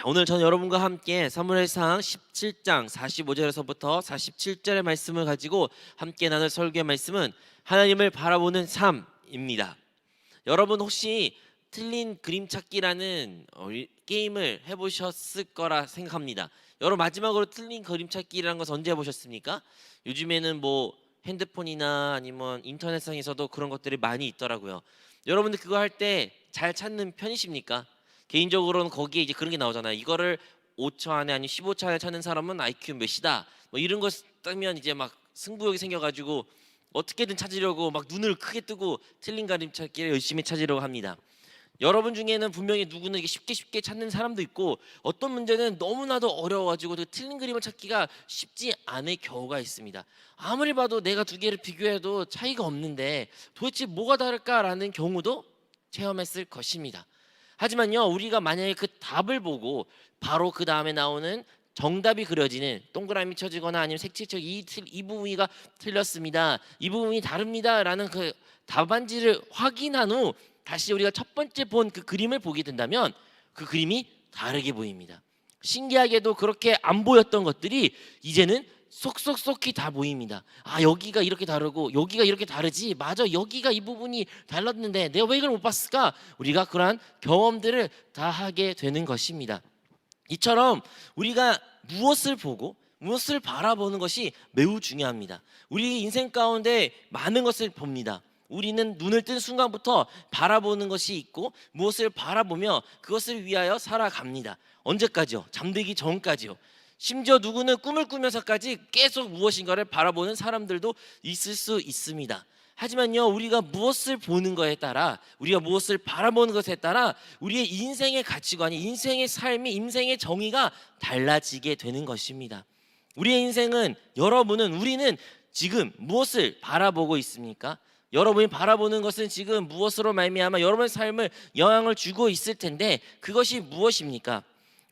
자, 오늘 전 여러분과 함께 사무엘상 17장 45절에서부터 47절의 말씀을 가지고 함께 나눌 설교의 말씀은 하나님을 바라보는 삶입니다. 여러분 혹시 틀린 그림 찾기라는 게임을 해보셨을 거라 생각합니다. 여러분 마지막으로 틀린 그림 찾기라는 것을 언제 해보셨습니까? 요즘에는 뭐 핸드폰이나 아니면 인터넷상에서도 그런 것들이 많이 있더라고요. 여러분들 그거 할 때 잘 찾는 편이십니까? 개인적으로는 거기에 이제 그런 게 나오잖아요. 이거를 5초 안에 아니면 15초 안에 찾는 사람은 IQ 몇이다. 뭐 이런 거 뜨면 이제 막 승부욕이 생겨가지고 어떻게든 찾으려고 막 눈을 크게 뜨고 틀린 그림 찾기를 열심히 찾으려고 합니다. 여러분 중에는 분명히 누구는 이게 쉽게 찾는 사람도 있고 어떤 문제는 너무나도 어려워가지고 그 틀린 그림을 찾기가 쉽지 않을 경우가 있습니다. 아무리 봐도 내가 두 개를 비교해도 차이가 없는데 도대체 뭐가 다를까라는 경우도 체험했을 것입니다. 하지만요, 우리가 만약에 그 답을 보고 바로 그 다음에 나오는 정답이 그려지는 동그라미 쳐지거나 아니면 색칠책 이 부분이가 틀렸습니다, 이 부분이 다릅니다라는 그 답안지를 확인한 후 다시 우리가 첫 번째 본 그 그림을 보게 된다면 그 그림이 다르게 보입니다. 신기하게도 그렇게 안 보였던 것들이 이제는 속속속히 다 보입니다. 아, 여기가 이렇게 다르고 여기가 이렇게 다르지, 맞아, 여기가 이 부분이 달랐는데 내가 왜 이걸 못 봤을까? 우리가 그러한 경험들을 다 하게 되는 것입니다. 이처럼 우리가 무엇을 보고 무엇을 바라보는 것이 매우 중요합니다. 우리 인생 가운데 많은 것을 봅니다. 우리는 눈을 뜬 순간부터 바라보는 것이 있고 무엇을 바라보며 그것을 위하여 살아갑니다. 언제까지요? 잠들기 전까지요. 심지어 누구는 꿈을 꾸면서까지 계속 무엇인가를 바라보는 사람들도 있을 수 있습니다. 하지만요, 우리가 무엇을 보는 것에 따라, 우리가 무엇을 바라보는 것에 따라 우리의 인생의 가치관이, 인생의 삶이, 인생의 정의가 달라지게 되는 것입니다. 우리의 인생은, 우리는 지금 무엇을 바라보고 있습니까? 여러분이 바라보는 것은 지금 무엇으로 말미암아 여러분의 삶을 영향을 주고 있을 텐데 그것이 무엇입니까?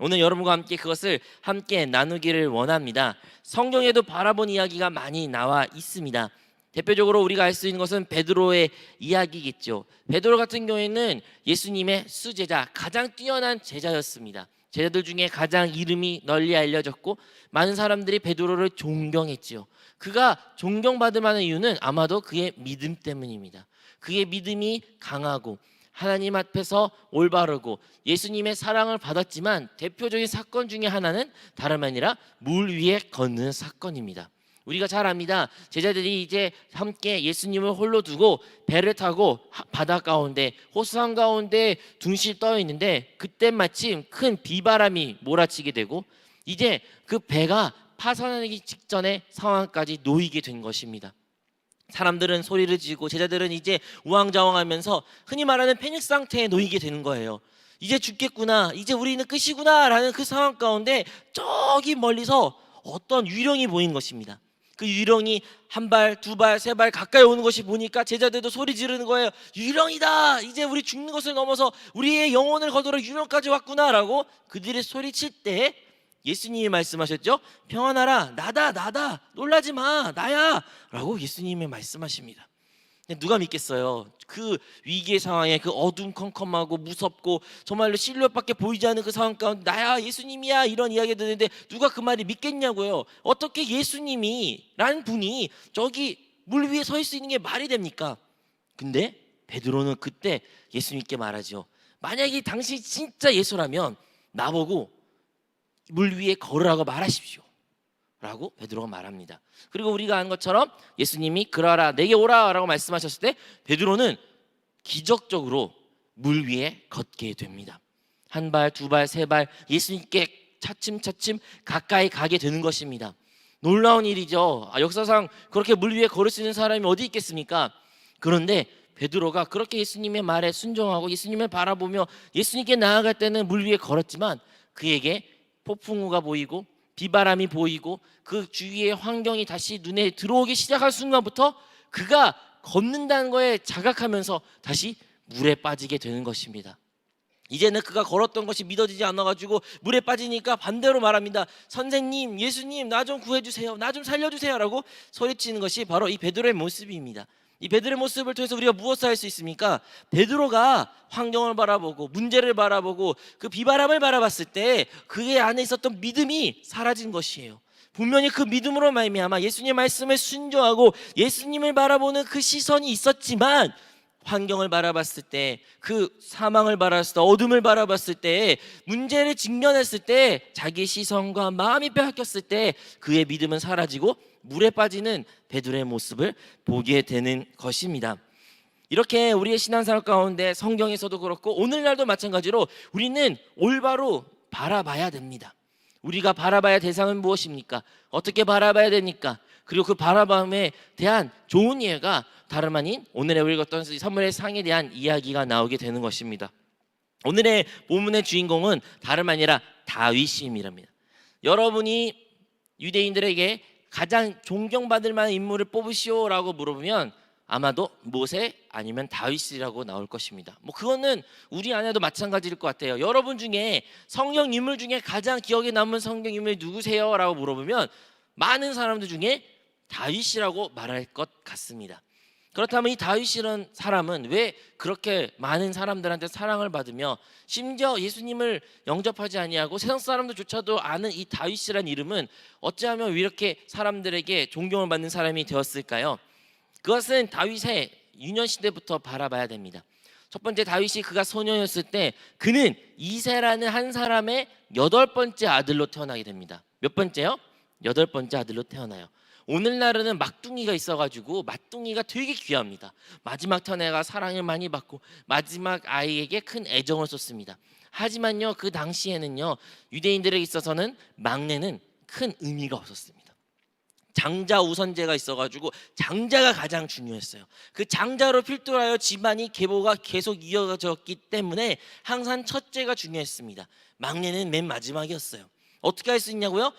오늘 여러분과 함께 그것을 함께 나누기를 원합니다. 성경에도 바라본 이야기가 많이 나와 있습니다. 대표적으로 우리가 알 수 있는 것은 베드로의 이야기겠죠. 베드로 같은 경우에는 예수님의 수제자, 가장 뛰어난 제자였습니다. 제자들 중에 가장 이름이 널리 알려졌고 많은 사람들이 베드로를 존경했지요. 그가 존경받을 만한 이유는 아마도 그의 믿음 때문입니다. 그의 믿음이 강하고 하나님 앞에서 올바르고 예수님의 사랑을 받았지만 대표적인 사건 중에 하나는 다름 아니라 물 위에 걷는 사건입니다. 우리가 잘 압니다. 제자들이 이제 함께 예수님을 홀로 두고 배를 타고 바다 가운데, 호수 가운데 둥실 떠 있는데 그때 마침 큰 비바람이 몰아치게 되고 이제 그 배가 파산하기 직전의 상황까지 놓이게 된 것입니다. 사람들은 소리를 지르고 제자들은 이제 우왕좌왕하면서 흔히 말하는 패닉 상태에 놓이게 되는 거예요. 이제 죽겠구나, 이제 우리는 끝이구나 라는 그 상황 가운데 저기 멀리서 어떤 유령이 보인 것입니다. 그 유령이 한 발, 두 발, 세 발 가까이 오는 것이 보니까 제자들도 소리 지르는 거예요. 유령이다, 이제 우리 죽는 것을 넘어서 우리의 영혼을 거두러 유령까지 왔구나 라고 그들이 소리칠 때 예수님이 말씀하셨죠. 평안하라, 나다, 놀라지 마, 나야 라고 예수님이 말씀하십니다. 누가 믿겠어요? 그 위기의 상황에, 그 어둠컴컴하고 무섭고 정말로 실루엣밖에 보이지 않는 그 상황 가운데 나야, 예수님이야, 이런 이야기 듣는데 누가 그 말이 믿겠냐고요. 어떻게 예수님이 라는 분이 저기 물 위에 서 있을 수 있는 게 말이 됩니까? 근데 베드로는 그때 예수님께 말하죠. 만약에 당신이 진짜 예수라면 나보고 물 위에 걸으라고 말하십시오 라고 베드로가 말합니다. 그리고 우리가 아는 것처럼 예수님이 그러라, 내게 오라 라고 말씀하셨을 때 베드로는 기적적으로 물 위에 걷게 됩니다. 한 발, 두 발, 세 발 예수님께 차츰차츰 가까이 가게 되는 것입니다. 놀라운 일이죠. 역사상 그렇게 물 위에 걸을 수 있는 사람이 어디 있겠습니까? 그런데 베드로가 그렇게 예수님의 말에 순종하고 예수님을 바라보며 예수님께 나아갈 때는 물 위에 걸었지만 그에게 폭풍우가 보이고 비바람이 보이고 그 주위의 환경이 다시 눈에 들어오기 시작할 순간부터 그가 걷는다는 거에 자각하면서 다시 물에 빠지게 되는 것입니다. 이제는 그가 걸었던 것이 믿어지지 않아가지고 물에 빠지니까 반대로 말합니다. 선생님, 예수님, 나 좀 구해주세요, 나 좀 살려주세요 라고 소리치는 것이 바로 이 베드로의 모습입니다. 이 베드로의 모습을 통해서 우리가 무엇을 할 수 있습니까? 베드로가 환경을 바라보고 문제를 바라보고 그 비바람을 바라봤을 때 그의 안에 있었던 믿음이 사라진 것이에요. 분명히 그 믿음으로 말미암아 예수님의 말씀을 순종하고 예수님을 바라보는 그 시선이 있었지만 환경을 바라봤을 때, 그 사망을 바라봤을 때, 어둠을 바라봤을 때, 문제를 직면했을 때 자기의 시선과 마음이 빼앗겼을 때 그의 믿음은 사라지고 물에 빠지는 베드로의 모습을 보게 되는 것입니다. 이렇게 우리의 신앙생활 가운데 성경에서도 그렇고 오늘날도 마찬가지로 우리는 올바로 바라봐야 됩니다. 우리가 바라봐야 할 대상은 무엇입니까? 어떻게 바라봐야 됩니까? 그리고 그 바라봄에 대한 좋은 이해가 다름 아닌 오늘의 우리가 읽었던 사무엘의 상에 대한 이야기가 나오게 되는 것입니다. 오늘의 본문의 주인공은 다름 아니라 다윗입니다. 여러분이 유대인들에게 가장 존경받을 만한 인물을 뽑으시오라고 물어보면 아마도 모세 아니면 다윗이라고 나올 것입니다. 그거는 우리 안에도 마찬가지일 것 같아요. 여러분 중에 성경 인물 중에 가장 기억에 남은 성경 인물이 누구세요? 라고 물어보면 많은 사람들 중에 다윗이라고 말할 것 같습니다. 그렇다면 이 다윗이라는 사람은 왜 그렇게 많은 사람들한테 사랑을 받으며 심지어 예수님을 영접하지 아니하고 세상 사람들조차도 아는 이 다윗이라는 이름은 어찌하면 왜 이렇게 사람들에게 존경을 받는 사람이 되었을까요? 그것은 다윗의 유년 시대부터 바라봐야 됩니다. 첫 번째, 다윗이 그가 소년이었을 때 그는 이새라는 한 사람의 8번째 아들로 태어나게 됩니다. 몇 번째요? 8번째 아들로 태어나요. 오늘날에는 막둥이가 있어가지고 막둥이가 되게 귀합니다. 마지막 터내가 사랑을 많이 받고 마지막 아이에게 큰 애정을 쏟습니다. 하지만요, 그 당시에는요, 유대인들에게 있어서는 막내는 큰 의미가 없었습니다. 장자 우선제가 있어가지고 장자가 가장 중요했어요. 그 장자로 필두하여 집안이 계보가 계속 이어졌기 때문에 항상 첫째가 중요했습니다. 막내는 맨 마지막이었어요. 어떻게 할 수 있냐고요?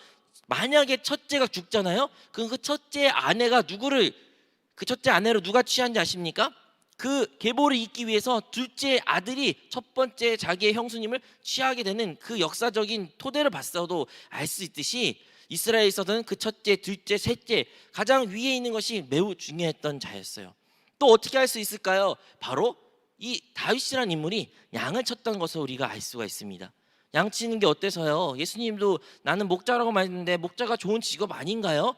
만약에 첫째가 죽잖아요. 그럼 그 첫째 아내가 그 첫째 아내로 누가 취한지 아십니까? 그 계보를 잇기 위해서 둘째 아들이 첫 번째 자기의 형수님을 취하게 되는 그 역사적인 토대를 봤어도 알 수 있듯이 이스라엘에 있어서는 그 첫째, 둘째, 셋째 가장 위에 있는 것이 매우 중요했던 자였어요. 또 어떻게 할 수 있을까요? 바로 이 다윗이라는 인물이 양을 쳤던 것을 우리가 알 수가 있습니다. 양 치는 게 어때서요? 예수님도 나는 목자라고 말했는데 목자가 좋은 직업 아닌가요?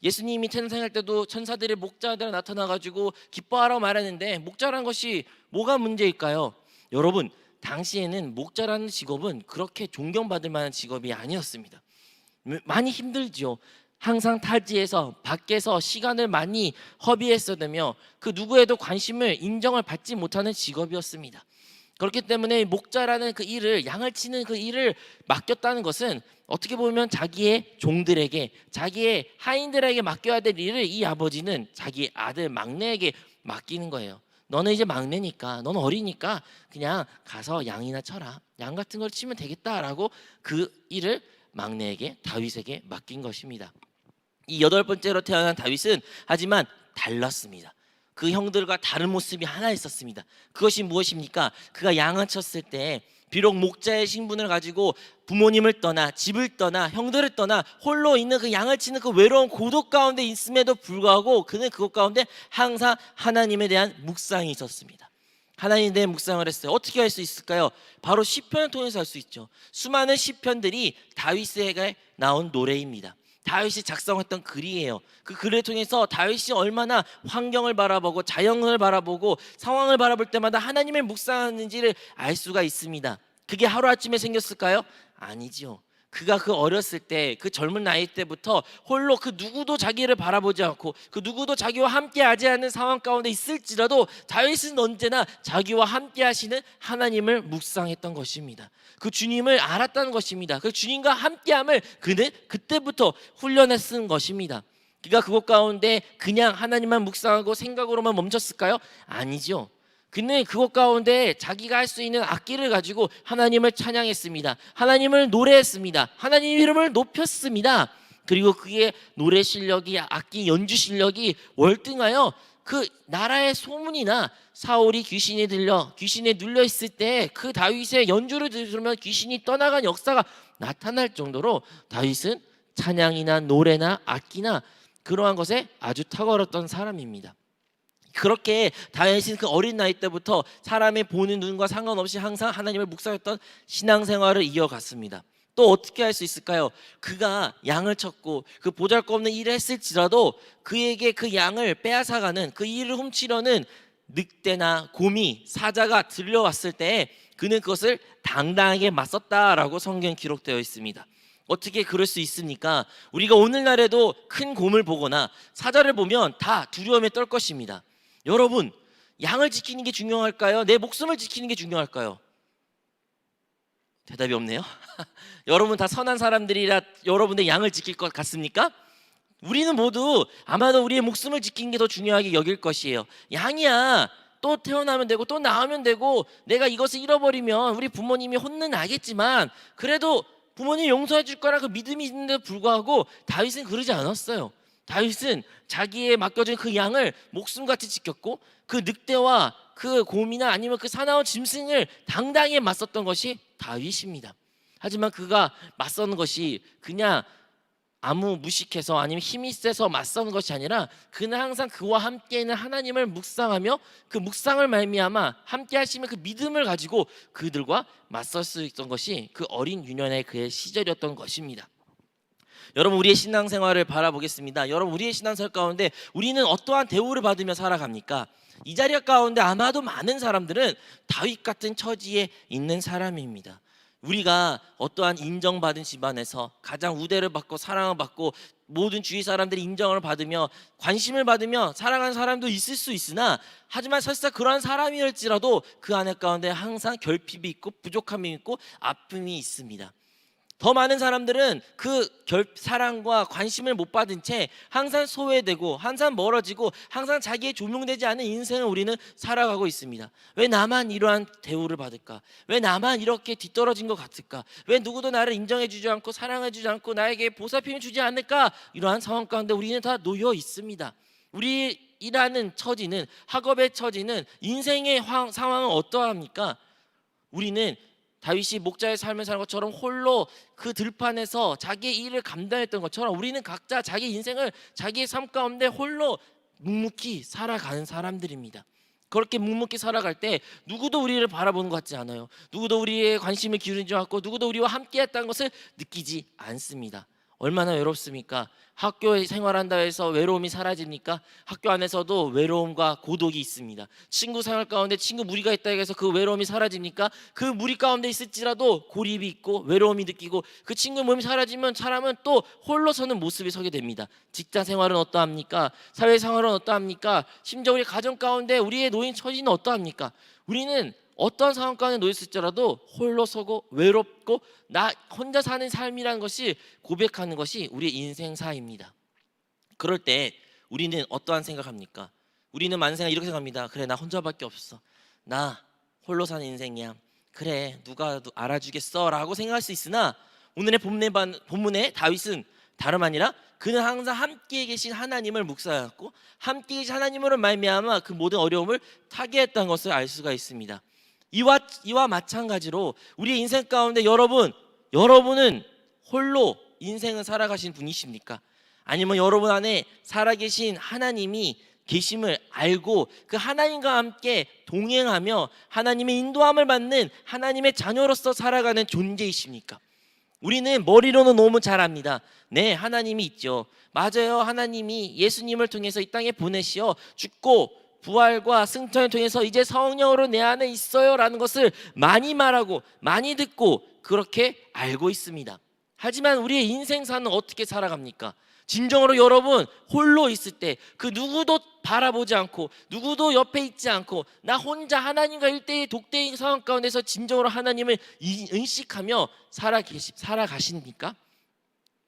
예수님이 탄생할 때도 천사들이 목자들 나타나가지고 기뻐하라고 말했는데 목자라는 것이 뭐가 문제일까요? 여러분, 당시에는 목자라는 직업은 그렇게 존경받을 만한 직업이 아니었습니다. 많이 힘들죠. 항상 타지에서 밖에서 시간을 많이 허비했어야 되며 그 누구에도 관심을 인정을 받지 못하는 직업이었습니다. 그렇기 때문에 목자라는 그 일을, 양을 치는 그 일을 맡겼다는 것은 어떻게 보면 자기의 종들에게, 자기의 하인들에게 맡겨야 될 일을 이 아버지는 자기 아들 막내에게 맡기는 거예요. 너는 이제 막내니까, 너는 어리니까 그냥 가서 양이나 쳐라, 양 같은 걸 치면 되겠다라고 그 일을 막내에게, 다윗에게 맡긴 것입니다. 이 8번째로 태어난 다윗은 하지만 달랐습니다. 그 형들과 다른 모습이 하나 있었습니다. 그것이 무엇입니까? 그가 양을 쳤을 때 비록 목자의 신분을 가지고 부모님을 떠나 집을 떠나 형들을 떠나 홀로 있는 그 양을 치는 그 외로운 고독 가운데 있음에도 불구하고 그는 그것 가운데 항상 하나님에 대한 묵상이 있었습니다. 하나님에 대한 묵상을 했어요. 어떻게 할 수 있을까요? 바로 시편을 통해서 할 수 있죠. 수많은 시편들이 다윗에게 나온 노래입니다. 다윗이 작성했던 글이에요. 그 글을 통해서 다윗이 얼마나 환경을 바라보고 자연을 바라보고 상황을 바라볼 때마다 하나님을 묵상하는지를 알 수가 있습니다. 그게 하루아침에 생겼을까요? 아니죠. 그가 그 어렸을 때, 그 젊은 나이 때부터 홀로 그 누구도 자기를 바라보지 않고 그 누구도 자기와 함께하지 않는 상황 가운데 있을지라도 다윗은 언제나 자기와 함께하시는 하나님을 묵상했던 것입니다. 그 주님을 알았다는 것입니다. 그 주님과 함께함을 그는 그때부터 훈련해 쓴 것입니다. 그가 그것 가운데 그냥 하나님만 묵상하고 생각으로만 멈췄을까요? 아니죠. 그는 그것 가운데 자기가 할 수 있는 악기를 가지고 하나님을 찬양했습니다. 하나님을 노래했습니다. 하나님 이름을 높였습니다. 그리고 그의 노래 실력이, 악기 연주 실력이 월등하여 그 나라의 소문이나 사울이 귀신에 눌려 있을 때 그 다윗의 연주를 들으면 귀신이 떠나간 역사가 나타날 정도로 다윗은 찬양이나 노래나 악기나 그러한 것에 아주 탁월했던 사람입니다. 그렇게 다윗은 그 어린 나이 때부터 사람의 보는 눈과 상관없이 항상 하나님을 묵상했던 신앙생활을 이어갔습니다. 또 어떻게 할 수 있을까요? 그가 양을 쳤고 그 보잘것없는 일을 했을지라도 그에게 그 양을 빼앗아가는, 그 일을 훔치려는 늑대나 곰이, 사자가 들려왔을 때 그는 그것을 당당하게 맞섰다라고 성경에 기록되어 있습니다. 어떻게 그럴 수 있습니까? 우리가 오늘날에도 큰 곰을 보거나 사자를 보면 다 두려움에 떨 것입니다. 여러분, 양을 지키는 게 중요할까요? 내 목숨을 지키는 게 중요할까요? 대답이 없네요. 여러분 다 선한 사람들이라 여러분의 양을 지킬 것 같습니까? 우리는 모두 아마도 우리의 목숨을 지키는 게 더 중요하게 여길 것이에요. 양이야, 또 태어나면 되고 또 나오면 되고, 내가 이것을 잃어버리면 우리 부모님이 혼내나겠지만 그래도 부모님 용서해 줄 거라 그 믿음이 있는데도 불구하고 다윗은 그러지 않았어요. 다윗은 자기의 맡겨진 그 양을 목숨같이 지켰고 그 늑대와 그 곰이나 아니면 그 사나운 짐승을 당당히 맞섰던 것이 다윗입니다. 하지만 그가 맞서는 것이 그냥 아무 무식해서 아니면 힘이 세서 맞서는 것이 아니라 그는 항상 그와 함께 있는 하나님을 묵상하며 그 묵상을 말미암아 함께 하시는 그 믿음을 가지고 그들과 맞설 수 있던 것이 그 어린 유년의 그의 시절이었던 것입니다. 여러분, 우리의 신앙생활을 바라보겠습니다. 여러분, 우리의 신앙생활 가운데 우리는 어떠한 대우를 받으며 살아갑니까? 이 자리 가운데 아마도 많은 사람들은 다윗 같은 처지에 있는 사람입니다. 우리가 어떠한 인정받은 집안에서 가장 우대를 받고 사랑을 받고 모든 주위 사람들이 인정을 받으며 관심을 받으며 사랑하는 사람도 있을 수 있으나, 하지만 설사 그러한 사람이었지라도 그 안에 가운데 항상 결핍이 있고 부족함이 있고 아픔이 있습니다. 더 많은 사람들은 그 사랑과 관심을 못 받은 채 항상 소외되고 항상 멀어지고 항상 자기의 조명되지 않은 인생을 우리는 살아가고 있습니다. 왜 나만 이러한 대우를 받을까? 왜 나만 이렇게 뒤떨어진 것 같을까? 왜 누구도 나를 인정해주지 않고 사랑해주지 않고 나에게 보살핌을 주지 않을까? 이러한 상황 가운데 우리는 다 놓여 있습니다. 우리 일하는 처지는, 학업의 처지는, 인생의 상황은 어떠합니까? 우리는 다윗이 목자의 삶을 사는 것처럼 홀로 그 들판에서 자기의 일을 감당했던 것처럼 우리는 각자 자기 인생을 자기의 삶 가운데 홀로 묵묵히 살아가는 사람들입니다. 그렇게 묵묵히 살아갈 때 누구도 우리를 바라보는 것 같지 않아요. 누구도 우리의 관심을 기울이지 않고 누구도 우리와 함께 했다는 것을 느끼지 않습니다. 얼마나 외롭습니까? 학교에 생활한다 해서 외로움이 사라집니까? 학교 안에서도 외로움과 고독이 있습니다. 친구 생활 가운데 친구 무리가 있다 해서 그 외로움이 사라집니까? 그 무리 가운데 있을지라도 고립이 있고 외로움이 느끼고 그 친구의 몸이 사라지면 사람은 또 홀로 서는 모습이 서게 됩니다. 직장 생활은 어떠합니까? 사회 생활은 어떠합니까? 심지어 우리 가정 가운데 우리의 노인 처지는 어떠합니까? 우리는 어떤 상황 가운데 놓였을지라도 홀로 서고 외롭고 나 혼자 사는 삶이라는 것이 고백하는 것이 우리의 인생사입니다. 그럴 때 우리는 어떠한 생각합니까? 우리는 많은 생각 이렇게 생각합니다. 그래, 나 혼자밖에 없어. 나 홀로 사는 인생이야. 그래, 누가 알아주겠어 라고 생각할 수 있으나 오늘의 본문의 다윗은 다름 아니라 그는 항상 함께 계신 하나님을 묵상하였고 함께 계신 하나님으로 말미암아 그 모든 어려움을 타개했다는 것을 알 수가 있습니다. 이와 마찬가지로 우리의 인생 가운데 여러분은 홀로 인생을 살아가신 분이십니까? 아니면 여러분 안에 살아계신 하나님이 계심을 알고 그 하나님과 함께 동행하며 하나님의 인도함을 받는 하나님의 자녀로서 살아가는 존재이십니까? 우리는 머리로는 너무 잘 압니다. 네, 하나님이 있죠. 맞아요. 하나님이 예수님을 통해서 이 땅에 보내시어 죽고 부활과 승천을 통해서 이제 성령으로 내 안에 있어요 라는 것을 많이 말하고 많이 듣고 그렇게 알고 있습니다. 하지만 우리의 인생사는 어떻게 살아갑니까? 진정으로 여러분 홀로 있을 때 그 누구도 바라보지 않고 누구도 옆에 있지 않고 나 혼자 하나님과 일대의 독대의 상황 가운데서 진정으로 하나님을 인식하며 살아가십니까?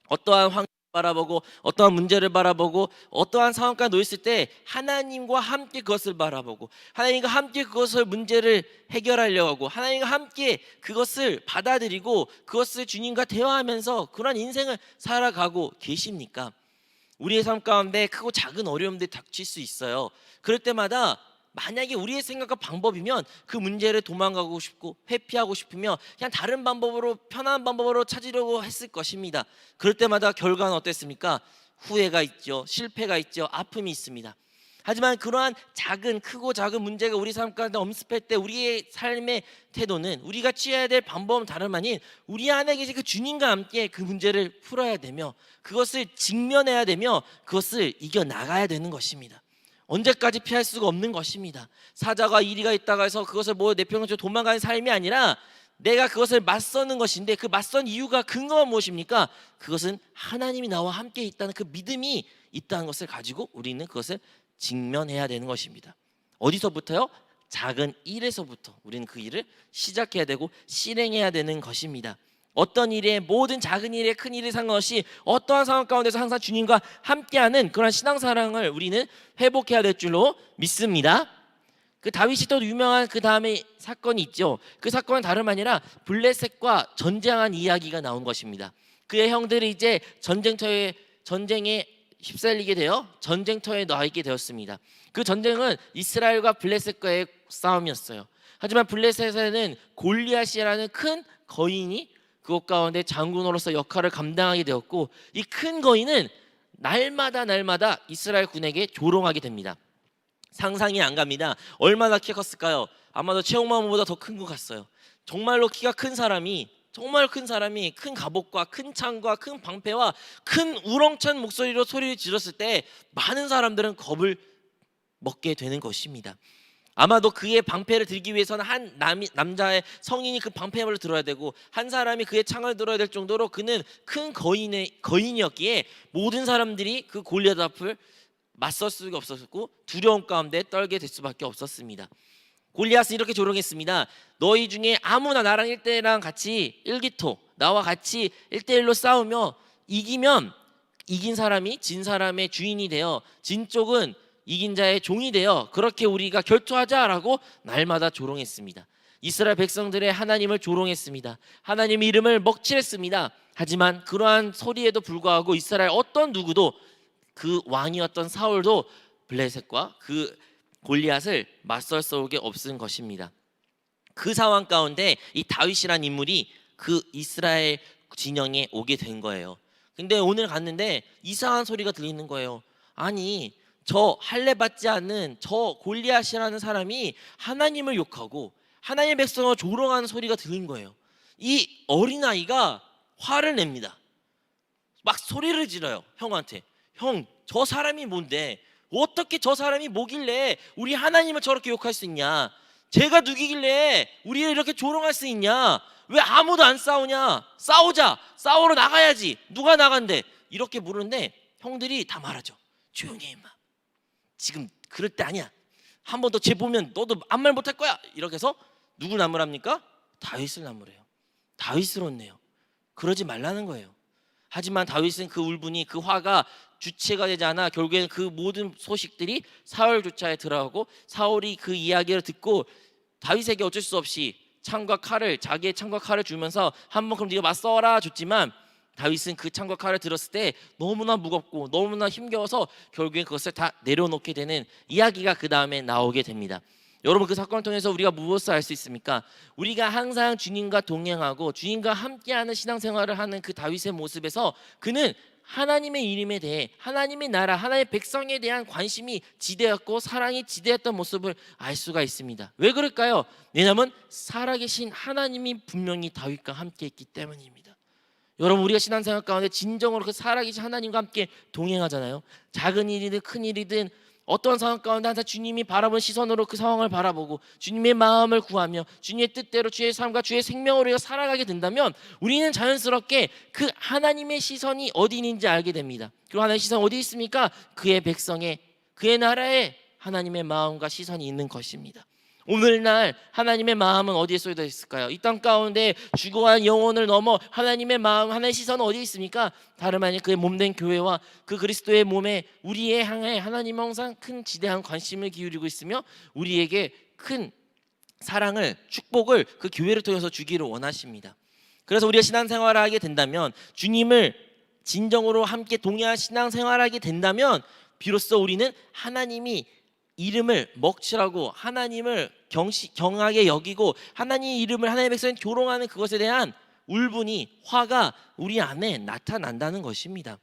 어떠한 환경을 바라보고 어떠한 문제를 바라보고 어떠한 상황까지 놓였을 때 하나님과 함께 그것을 바라보고 하나님과 함께 그것을 문제를 해결하려고 하고 하나님과 함께 그것을 받아들이고 그것을 주님과 대화하면서 그런 인생을 살아가고 계십니까? 우리의 삶 가운데 크고 작은 어려움들이 닥칠 수 있어요. 그럴 때마다 만약에 우리의 생각과 방법이면 그 문제를 도망가고 싶고 회피하고 싶으며 그냥 다른 방법으로 편한 방법으로 찾으려고 했을 것입니다. 그럴 때마다 결과는 어땠습니까? 후회가 있죠. 실패가 있죠. 아픔이 있습니다. 하지만 그러한 크고 작은 문제가 우리 삶 가운데 엄습할 때 우리의 삶의 태도는 우리가 취해야 될 방법은 다름 아닌 우리 안에 계신 그 주님과 함께 그 문제를 풀어야 되며 그것을 직면해야 되며 그것을 이겨나가야 되는 것입니다. 언제까지 피할 수가 없는 것입니다. 사자가 이리가 있다가 해서 그것을 내팽개쳐 도망가는 삶이 아니라 내가 그것을 맞서는 것인데 그 맞선 이유가 근거가 무엇입니까? 그것은 하나님이 나와 함께 있다는 그 믿음이 있다는 것을 가지고 우리는 그것을 직면해야 되는 것입니다. 어디서부터요? 작은 일에서부터 우리는 그 일을 시작해야 되고 실행해야 되는 것입니다. 어떤 일에 모든 작은 일에 큰 일에 상관없이 어떠한 상황 가운데서 항상 주님과 함께하는 그런 신앙사랑을 우리는 회복해야 될 줄로 믿습니다. 그 다윗이 또 유명한 그 다음에 사건이 있죠. 그 사건은 다름 아니라 블레셋과 전쟁한 이야기가 나온 것입니다. 그의 형들이 이제 전쟁에 휩쓸리게 되어 전쟁터에 나와 있게 되었습니다. 그 전쟁은 이스라엘과 블레셋과의 싸움이었어요. 하지만 블레셋에는 골리앗이라는 큰 거인이 그곳 가운데 장군으로서 역할을 감당하게 되었고 이 큰 거인은 날마다 이스라엘 군에게 조롱하게 됩니다. 상상이 안 갑니다. 얼마나 키가 컸을까요? 아마도 최홍만보다 더 큰 것 같아요. 정말로 키가 큰 사람이 큰 갑옷과 큰 창과 큰 방패와 큰 우렁찬 목소리로 소리를 질렀을 때 많은 사람들은 겁을 먹게 되는 것입니다. 아마도 그의 방패를 들기 위해서는 한 남자의 성인이 그 방패를 들어야 되고 한 사람이 그의 창을 들어야 될 정도로 그는 큰 거인이었기에 모든 사람들이 그 골리앗 앞을 맞설 수가 없었고 두려움 가운데 떨게 될 수밖에 없었습니다. 골리앗은 이렇게 조롱했습니다. 너희 중에 아무나 나랑 1대1랑 같이 일기토 나와 같이 1대1로 싸우며 이기면 이긴 사람이 진 사람의 주인이 되어 진 쪽은 이긴 자의 종이 되어 그렇게 우리가 결투하자라고 날마다 조롱했습니다. 이스라엘 백성들의 하나님을 조롱했습니다. 하나님 이름을 먹칠했습니다. 하지만 그러한 소리에도 불구하고 이스라엘 어떤 누구도 그 왕이었던 사울도 블레셋과 그 골리앗을 맞설 수가 없은 것입니다. 그 상황 가운데 이 다윗이라는 인물이 그 이스라엘 진영에 오게 된 거예요. 근데 오늘 갔는데 이상한 소리가 들리는 거예요. 아니 저 할례 받지 않는 저 골리앗이라는 사람이 하나님을 욕하고 하나님의 백성을 조롱하는 소리가 들린 거예요. 이 어린아이가 화를 냅니다. 막 소리를 질러요. 형한테. 형, 저 사람이 뭔데? 어떻게 저 사람이 뭐길래 우리 하나님을 저렇게 욕할 수 있냐? 제가 누구길래 우리를 이렇게 조롱할 수 있냐? 왜 아무도 안 싸우냐? 싸우자. 싸우러 나가야지. 누가 나간대? 이렇게 물는데 형들이 다 말하죠. 조용히 해 임마. 지금 그럴 때 아니야. 한 번 더 쟤 보면 너도 아무 말 못할 거야. 이렇게 해서 누굴 나무랍니까? 다윗을 나무래요. 다윗을 혼내요. 그러지 말라는 거예요. 하지만 다윗은 그 울분이 그 화가 주체가 되지 않아 결국에는 그 모든 소식들이 사울조차에 들어가고 사울이 그 이야기를 듣고 다윗에게 어쩔 수 없이 자기의 창과 칼을 주면서 한번 그럼 네가 맞서라 줬지만 다윗은 그 창과 칼을 들었을 때 너무나 무겁고 너무나 힘겨워서 결국엔 그것을 다 내려놓게 되는 이야기가 그 다음에 나오게 됩니다. 여러분 그 사건을 통해서 우리가 무엇을 알 수 있습니까? 우리가 항상 주님과 동행하고 주님과 함께하는 신앙생활을 하는 그 다윗의 모습에서 그는 하나님의 이름에 대해 하나님의 나라 하나님의 백성에 대한 관심이 지대했고 사랑이 지대했던 모습을 알 수가 있습니다. 왜 그럴까요? 왜냐하면 살아계신 하나님이 분명히 다윗과 함께했기 때문입니다. 여러분 우리가 신앙생활 가운데 진정으로 그 살아계신 하나님과 함께 동행하잖아요. 작은 일이든 큰 일이든 어떤 상황 가운데 항상 주님이 바라본 시선으로 그 상황을 바라보고 주님의 마음을 구하며 주님의 뜻대로 주의 삶과 주의 생명으로 우리가 살아가게 된다면 우리는 자연스럽게 그 하나님의 시선이 어디 있는지 알게 됩니다. 그리고 하나님의 시선 어디 있습니까? 그의 백성의 그의 나라에 하나님의 마음과 시선이 있는 것입니다. 오늘날 하나님의 마음은 어디에 쏟아져 있을까요? 이 땅 가운데 죽어간 영혼을 넘어 하나님의 마음, 하나님의 시선은 어디에 있습니까? 다름 아닌 그의 몸된 교회와 그 그리스도의 몸에 우리의 향해 하나님은 항상 큰 지대한 관심을 기울이고 있으며 우리에게 큰 사랑을, 축복을 그 교회를 통해서 주기를 원하십니다. 그래서 우리가 신앙생활을 하게 된다면 주님을 진정으로 함께 동행한 신앙생활을 하게 된다면 비로소 우리는 하나님이 이름을 먹칠하고 하나님을 경하게 여기고 하나님 이름을 하나님의 백성이 조롱하는 그것에 대한 울분이 화가 우리 안에 나타난다는 것입니다.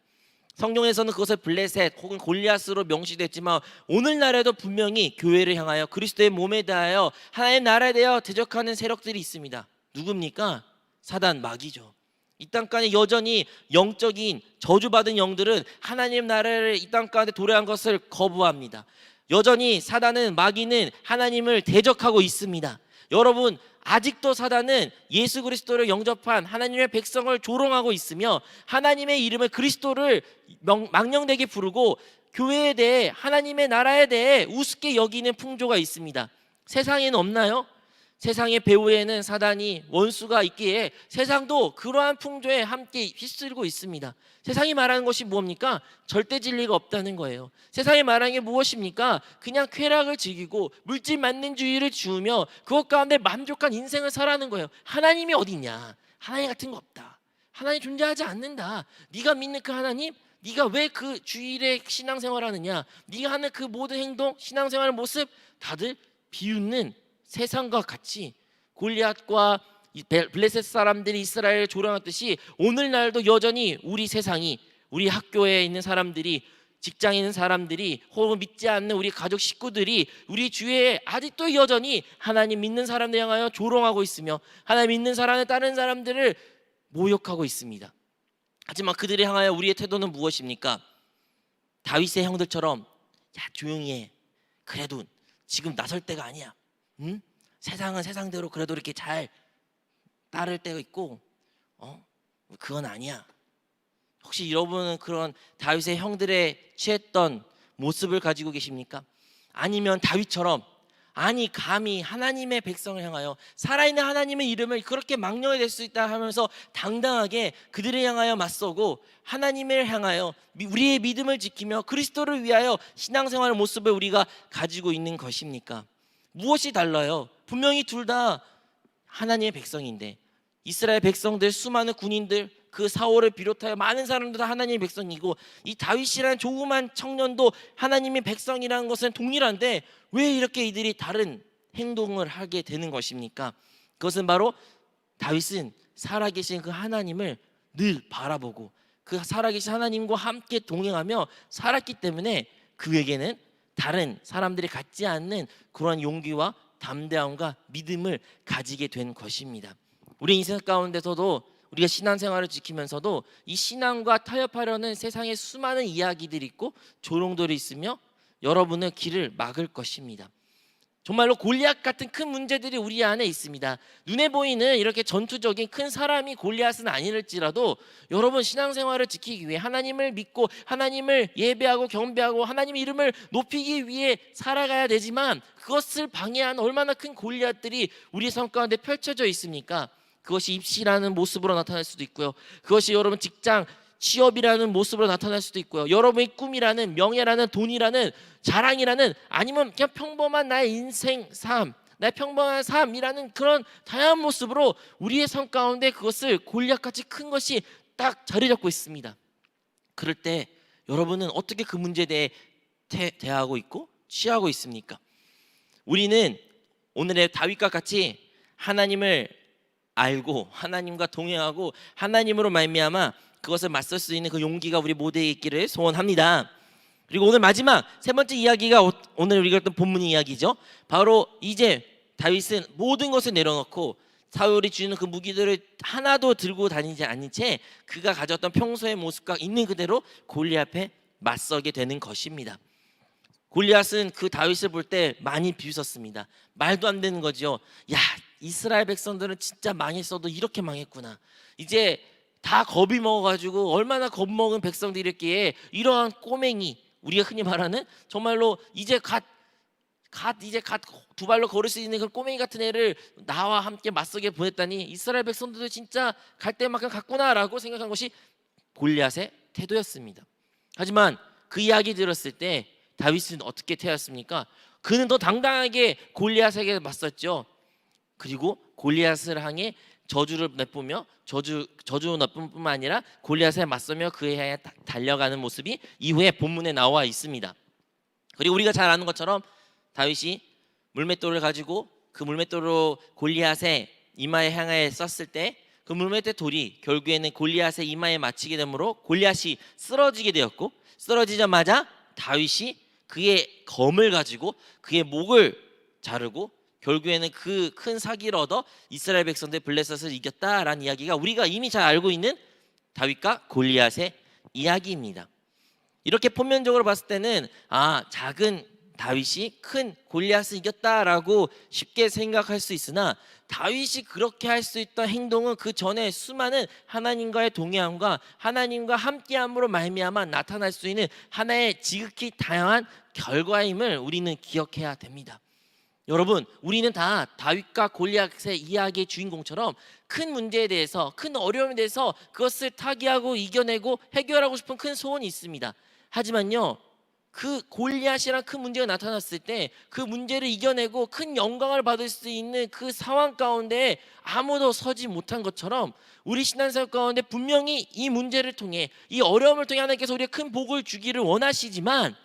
성경에서는 그것을 블레셋 혹은 골리앗으로 명시됐지만 오늘날에도 분명히 교회를 향하여 그리스도의 몸에 대하여 하나님의 나라에 대하여 대적하는 세력들이 있습니다. 누굽니까? 사단, 마귀죠. 이 땅 가운데 여전히 영적인 저주받은 영들은 하나님 나라를 이 땅 가운데 도래한 것을 거부합니다. 여전히 사단은, 마귀는 하나님을 대적하고 있습니다. 여러분, 아직도 사단은 예수 그리스도를 영접한 하나님의 백성을 조롱하고 있으며 하나님의 이름을, 그리스도를 망령되게 부르고 교회에 대해, 하나님의 나라에 대해 우습게 여기는 풍조가 있습니다. 세상에는 없나요? 세상의 배후에는 사단이, 원수가 있기에 세상도 그러한 풍조에 함께 휩쓸고 있습니다. 세상이 말하는 것이 무엇입니까? 절대 진리가 없다는 거예요. 세상이 말하는 게 무엇입니까? 그냥 쾌락을 즐기고 물질 만능주의를 주우며 그것 가운데 만족한 인생을 살아가는 거예요. 하나님이 어디냐? 하나님 같은 거 없다. 하나님 존재하지 않는다. 네가 믿는 그 하나님, 네가 왜 그 주일에 신앙생활하느냐? 네가 하는 그 모든 행동, 신앙생활의 모습 다들 비웃는 세상과 같이, 골리앗과 블레셋 사람들이 이스라엘을 조롱했듯이 오늘날도 여전히 우리 세상이, 우리 학교에 있는 사람들이, 직장에 있는 사람들이, 혹은 믿지 않는 우리 가족 식구들이 우리 주위에 아직도 여전히 하나님 믿는 사람들 향하여 조롱하고 있으며 하나님 믿는 사람을 다른 사람들을 모욕하고 있습니다. 하지만 그들을 향하여 우리의 태도는 무엇입니까? 다윗의 형들처럼 야 조용히 해, 그래도 지금 나설 때가 아니야. 응? 세상은 세상대로 그래도 이렇게 잘 따를 때가 있고 그건 아니야. 혹시 여러분은 그런 다윗의 형들의 취했던 모습을 가지고 계십니까? 아니면 다윗처럼, 아니 감히 하나님의 백성을 향하여, 살아있는 하나님의 이름을 그렇게 망령이 될 수 있다 하면서 당당하게 그들을 향하여 맞서고 하나님을 향하여 우리의 믿음을 지키며 그리스도를 위하여 신앙생활의 모습을 우리가 가지고 있는 것입니까? 무엇이 달라요? 분명히 둘 다 하나님의 백성인데, 이스라엘 백성들, 수많은 군인들, 그 사울을 비롯하여 많은 사람들 다 하나님의 백성이고, 이 다윗이라는 조그만 청년도 하나님의 백성이라는 것은 동일한데 왜 이렇게 이들이 다른 행동을 하게 되는 것입니까? 그것은 바로 다윗은 살아계신 그 하나님을 늘 바라보고 그 살아계신 하나님과 함께 동행하며 살았기 때문에 그에게는 다른 사람들이 갖지 않는 그런 용기와 담대함과 믿음을 가지게 된 것입니다. 우리 인생 가운데서도 우리가 신앙생활을 지키면서도 이 신앙과 타협하려는 세상의 수많은 이야기들이 있고 조롱들이 있으며 여러분의 길을 막을 것입니다. 정말로 골리앗 같은 큰 문제들이 우리 안에 있습니다. 눈에 보이는 이렇게 전투적인 큰 사람이 골리앗은 아닐지라도 여러분 신앙생활을 지키기 위해 하나님을 믿고 하나님을 예배하고 경배하고 하나님의 이름을 높이기 위해 살아가야 되지만 그것을 방해하는 얼마나 큰 골리앗들이 우리 삶 가운데 펼쳐져 있습니까? 그것이 입시라는 모습으로 나타날 수도 있고요. 그것이 여러분 직장, 취업이라는 모습으로 나타날 수도 있고요. 여러분의 꿈이라는, 명예라는, 돈이라는, 자랑이라는, 아니면 그냥 평범한 나의 인생 삶, 나의 평범한 삶이라는 그런 다양한 모습으로 우리의 삶 가운데 그것을 골리앗같이 큰 것이 딱 자리 잡고 있습니다. 그럴 때 여러분은 어떻게 그 문제에 대해 대하고 있고 취하고 있습니까? 우리는 오늘의 다윗과 같이 하나님을 알고 하나님과 동행하고 하나님으로 말미암아 그것을 맞설 수 있는 그 용기가 우리 모두에 있기를 소원합니다. 그리고 오늘 마지막 세 번째 이야기가 오늘 우리가 했던 본문 이야기죠. 바로 이제 다윗은 모든 것을 내려놓고 사울이 주는 그 무기들을 하나도 들고 다니지 않은 채 그가 가졌던 평소의 모습과 있는 그대로 골리앗 앞에 맞서게 되는 것입니다. 골리앗은 그 다윗을 볼 때 많이 비웃었습니다. 말도 안 되는 거죠. 야, 이스라엘 백성들은 진짜 망했어도 이렇게 망했구나. 이제 다 겁이 먹어가지고 얼마나 겁먹은 백성들이었기에 이러한 꼬맹이, 우리가 흔히 말하는 정말로 이제 갓 두 발로 걸을 수 있는 그 꼬맹이 같은 애를 나와 함께 맞서게 보냈다니 이스라엘 백성들도 진짜 갈 때만큼 갔구나라고 생각한 것이 골리앗의 태도였습니다. 하지만 그 이야기 들었을 때 다윗은 어떻게 태웠습니까? 그는 더 당당하게 골리앗에게 맞섰죠. 그리고 골리앗을 향해 저주를 내뿜으며 저주 내뿜뿐만 아니라 골리앗에 맞서며 그에 향해 달려가는 모습이 이후에 본문에 나와 있습니다. 그리고 우리가 잘 아는 것처럼 다윗이 물맷돌을 가지고 그 물맷돌로 골리앗의 이마에 향해 쐈을 때 그 물맷대 돌이 결국에는 골리앗의 이마에 맞히게 되므로 골리앗이 쓰러지게 되었고, 쓰러지자마자 다윗이 그의 검을 가지고 그의 목을 자르고 결국에는 그 큰 사기를 얻어 이스라엘 백성들 블레셋을 이겼다라는 이야기가 우리가 이미 잘 알고 있는 다윗과 골리앗의 이야기입니다. 이렇게 표면적으로 봤을 때는 작은 다윗이 큰 골리앗을 이겼다라고 쉽게 생각할 수 있으나, 다윗이 그렇게 할 수 있던 행동은 그 전에 수많은 하나님과의 동행함과 하나님과 함께함으로 말미암아 나타날 수 있는 하나의 지극히 다양한 결과임을 우리는 기억해야 됩니다. 여러분, 우리는 다 다윗과 골리앗의 이야기의 주인공처럼 큰 문제에 대해서, 큰 어려움에 대해서 그것을 타개하고 이겨내고 해결하고 싶은 큰 소원이 있습니다. 하지만요, 그 골리앗이란 큰 문제가 나타났을 때 그 문제를 이겨내고 큰 영광을 받을 수 있는 그 상황 가운데 아무도 서지 못한 것처럼, 우리 신앙생활 가운데 분명히 이 문제를 통해, 이 어려움을 통해 하나님께서 우리에게 큰 복을 주기를 원하시지만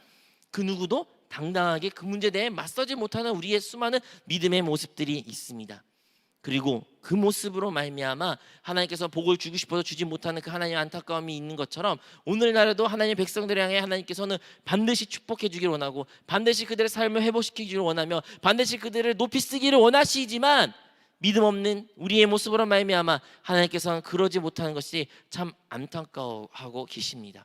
그 누구도 당당하게 그 문제에 대해 맞서지 못하는 우리의 수많은 믿음의 모습들이 있습니다. 그리고 그 모습으로 말미암아 하나님께서 복을 주고 싶어도 주지 못하는 그 하나님의 안타까움이 있는 것처럼, 오늘날에도 하나님의 백성들을 향해 하나님께서는 반드시 축복해 주기를 원하고 반드시 그들의 삶을 회복시키기를 원하며 반드시 그들을 높이 쓰기를 원하시지만, 믿음 없는 우리의 모습으로 말미암아 하나님께서는 그러지 못하는 것이 참 안타까워하고 계십니다.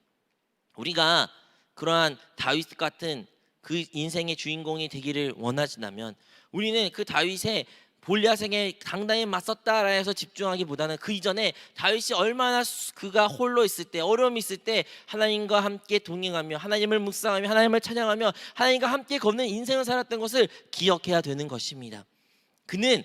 우리가 그러한 다윗 같은 그 인생의 주인공이 되기를 원하신다면, 우리는 그 다윗의 골리앗에게 당당히 맞섰다라 해서 집중하기보다는 그 이전에 다윗이 얼마나 그가 홀로 있을 때, 어려움이 있을 때 하나님과 함께 동행하며 하나님을 묵상하며 하나님을 찬양하며 하나님과 함께 걷는 인생을 살았던 것을 기억해야 되는 것입니다. 그는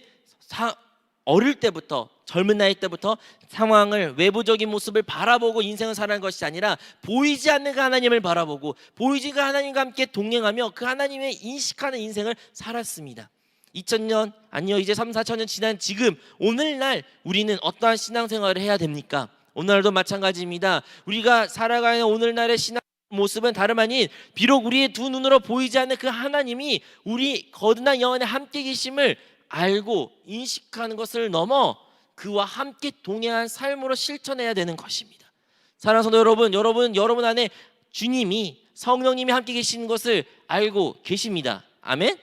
어릴 때부터, 젊은 나이 때부터 상황을, 외부적인 모습을 바라보고 인생을 살아가는 것이 아니라 보이지 않는 그 하나님을 바라보고 보이지 그 하나님과 함께 동행하며 그 하나님을 인식하는 인생을 살았습니다. 2000년 아니요 이제 3, 4천년 지난 지금 오늘날 우리는 어떠한 신앙생활을 해야 됩니까? 오늘날도 마찬가지입니다. 우리가 살아가는 오늘날의 신앙 모습은 다름 아닌, 비록 우리의 두 눈으로 보이지 않는 그 하나님이 우리 거듭난 영안에 함께 계심을 알고 인식하는 것을 넘어 그와 함께 동행한 삶으로 실천해야 되는 것입니다. 사랑하는 성도 여러분, 여러분 안에 주님이, 성령님이 함께 계시는 것을 알고 계십니다. 아멘?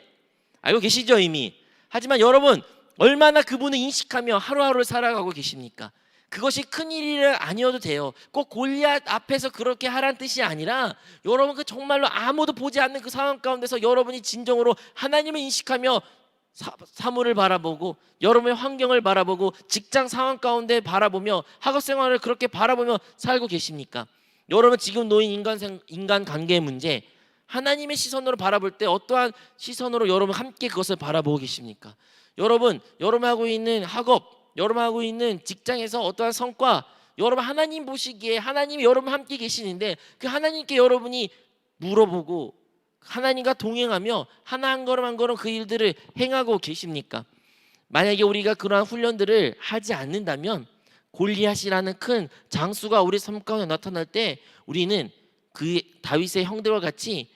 알고 계시죠 이미? 하지만 여러분, 얼마나 그분을 인식하며 하루하루를 살아가고 계십니까? 그것이 큰일이 아니어도 돼요. 꼭 골리앗 앞에서 그렇게 하라는 뜻이 아니라, 여러분 그 정말로 아무도 보지 않는 그 상황 가운데서 여러분이 진정으로 하나님을 인식하며 사물을 바라보고 여러분의 환경을 바라보고 직장 상황 가운데 바라보며 학업 생활을 그렇게 바라보며 살고 계십니까? 여러분 지금 놓인 인간 관계의 문제, 하나님의 시선으로 바라볼 때 어떠한 시선으로 여러분 함께 그것을 바라보고 계십니까? 여러분 하고 있는 학업, 여러분 하고 있는 직장에서 어떠한 성과, 여러분 하나님 보시기에 하나님이 여러분 함께 계시는데 그 하나님께 여러분이 물어보고 하나님과 동행하며 하나 한 걸음 한 걸음 그 일들을 행하고 계십니까? 만약에 우리가 그러한 훈련들을 하지 않는다면 골리앗이라는 큰 장수가 우리 삶 가운데 나타날 때 우리는 그 다윗의 형들과 같이,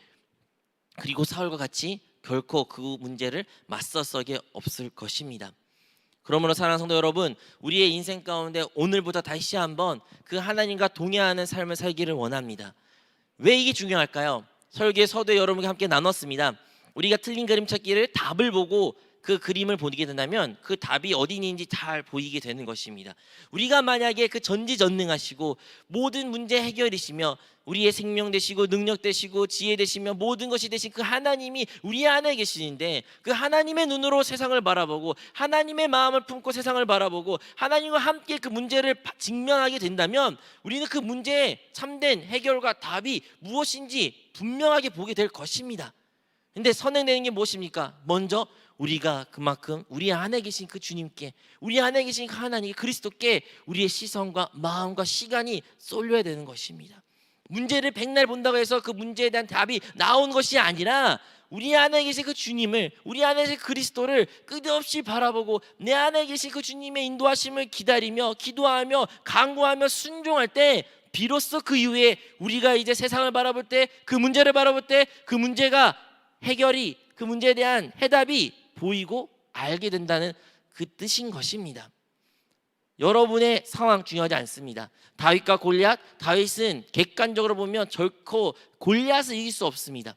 그리고 사울과 같이 결코 그 문제를 맞설 적이 없을 것입니다. 그러므로 사랑하는 성도 여러분, 우리의 인생 가운데 오늘부터 다시 한번 그 하나님과 동행하는 삶을 살기를 원합니다. 왜 이게 중요할까요? 설교의 서두에 여러분과 함께 나눴습니다. 우리가 틀린 그림 찾기를 답을 보고 그 그림을 보게 된다면 그 답이 어디 있는지 잘 보이게 되는 것입니다. 우리가 만약에 그 전지전능하시고 모든 문제 해결이시며 우리의 생명 되시고 능력 되시고 지혜 되시며 모든 것이 되신 그 하나님이 우리 안에 계시는데, 그 하나님의 눈으로 세상을 바라보고 하나님의 마음을 품고 세상을 바라보고 하나님과 함께 그 문제를 직면하게 된다면 우리는 그 문제의 참된 해결과 답이 무엇인지 분명하게 보게 될 것입니다. 근데 선행되는 게 무엇입니까? 먼저 우리가 그만큼 우리 안에 계신 그 주님께, 우리 안에 계신 그 하나님 그리스도께 우리의 시선과 마음과 시간이 쏠려야 되는 것입니다. 문제를 백날 본다고 해서 그 문제에 대한 답이 나오는 것이 아니라 우리 안에 계신 그 주님을, 우리 안에 계신 그리스도를 끝없이 바라보고 내 안에 계신 그 주님의 인도하심을 기다리며 기도하며 간구하며 순종할 때 비로소 그 이후에 우리가 이제 세상을 바라볼 때, 그 문제를 바라볼 때 그 문제가 해결이, 그 문제에 대한 해답이 보이고 알게 된다는 그 뜻인 것입니다. 여러분의 상황 중요하지 않습니다. 다윗과 골리앗, 다윗은 객관적으로 보면 결코 골리앗을 이길 수 없습니다.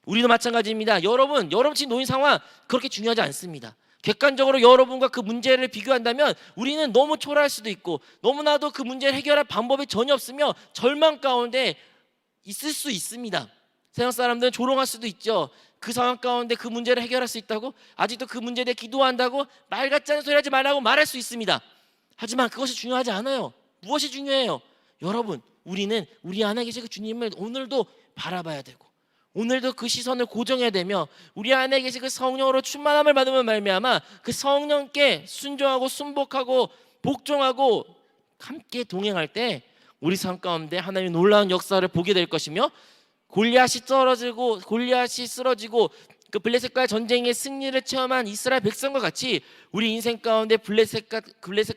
우리도 마찬가지입니다. 여러분 지금 놓인 상황 그렇게 중요하지 않습니다. 객관적으로 여러분과 그 문제를 비교한다면 우리는 너무 초라할 수도 있고 너무나도 그 문제를 해결할 방법이 전혀 없으며 절망 가운데 있을 수 있습니다. 세상 사람들은 조롱할 수도 있죠. 그 상황 가운데 그 문제를 해결할 수 있다고? 아직도 그 문제에 대해 기도한다고? 말 같지 않은 소리 하지 말라고 말할 수 있습니다. 하지만 그것이 중요하지 않아요. 무엇이 중요해요? 여러분, 우리는 우리 안에 계신 그 주님을 오늘도 바라봐야 되고 오늘도 그 시선을 고정해야 되며 우리 안에 계신 그 성령으로 충만함을 받으면 말미암아 그 성령께 순종하고 순복하고 복종하고 함께 동행할 때 우리 삶 가운데 하나님의 놀라운 역사를 보게 될 것이며 골리앗이 쓰러지고 그 블레셋과의 전쟁의 승리를 체험한 이스라엘 백성과 같이 우리 인생 가운데 블레셋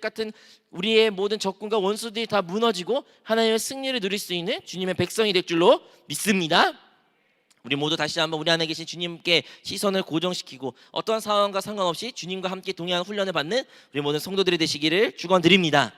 같은 우리의 모든 적군과 원수들이 다 무너지고 하나님의 승리를 누릴 수 있는 주님의 백성이 될 줄로 믿습니다. 우리 모두 다시 한번 우리 안에 계신 주님께 시선을 고정시키고 어떠한 상황과 상관없이 주님과 함께 동행하는 훈련을 받는 우리 모든 성도들이 되시기를 축원드립니다.